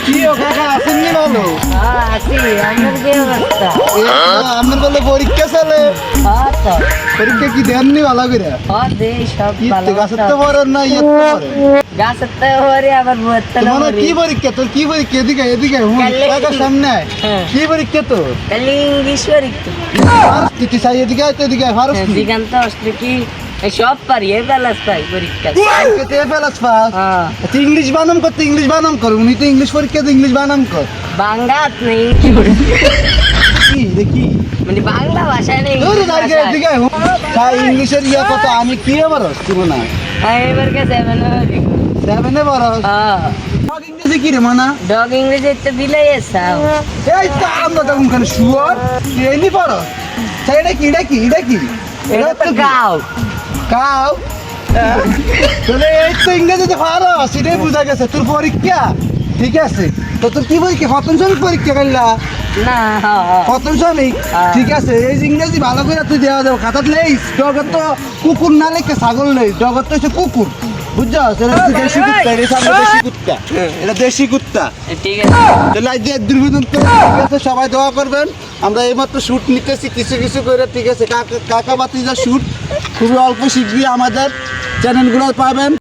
কি ও কাকা আছেন নি ভালো? আছি। আমার কি অবস্থা? আমার বলে পরীক্ষা চলে। তো পরীক্ষা কি দেননি ভালো করে? দে সব কি ভালো গাছের তো পড়েন না ইয়ে তো পড়েন। গাছের তো ওরে আবার বুয়াতে না তোমার কি পরীক্ষা তোর কি পরীক্ষা এদিকে এদিকে হুন কালে কাকার কি? সামনে হ্যাঁ। কি পরীক্ষা তোর? কালি ইংলিশ পরীক্ষা। ফারস্তি তুই চাই এদিকে আয় তো এদিকে আয়, ফারস্তি দিগান্ত আসলে কি সব পারি এ বেলাস পাই পরীক্ষা। কে ফেলাস পাস হ্যাঁ তুই ইংলিশ বানাম করতে ইংলিশ বানাম কর উনি তো ইংলিশ পরীক্ষাতে ইংলিশ বানাম কর বাংলাত নেই কি দেখি মানে বাংলা ভাষায় নেই তোর দাঁড়িয়ে এদিকে আয়, হুন। তাই ইংলিশের ইয়া কত আমি কি আবার হচ্ছি না এবার কে যাবেন সেভেনে বড় ইংরেজি কি রে মানা ডগ ইংরেজি তো দিলে এসাও এই তো আমরা তখন ওখানে শুয়ার এই নি পড়ো এটা কি এটা কি এটা কি এটা তো গাও কাউ তাহলে এই তো ইংরেজিতে পারো সেটাই বোঝা গেছে তোর পরীক্ষা ঠিক আছে তো তোর কি পরীক্ষা প্রথম শ্রেণীর পরীক্ষা করলা না প্রথম শ্রেণী ঠিক আছে এই যে ইংরেজি ভালো করে তুই দেওয়া যাবে খাতাত লেইস জগৎ তো কুকুর না লেখে ছাগল নেই জগৎ তো হচ্ছে কুকুর বুঝছো এটা হচ্ছে দেশি কুত্তা এটা সামনে দেশি কুত্তা এটা দেশি কুত্তা ঠিক আছে তাহলে আজ দুর্বিধন ঠিক আছে সবাই দোয়া করবেন আমরা এইমাত্র শ্যুট নিতেছি কিছু কিছু করে ঠিক আছে কাকা বাতিজা শ্যুট খুবই অল্প শিখবি আমাদের চ্যানেলগুলো পাবেন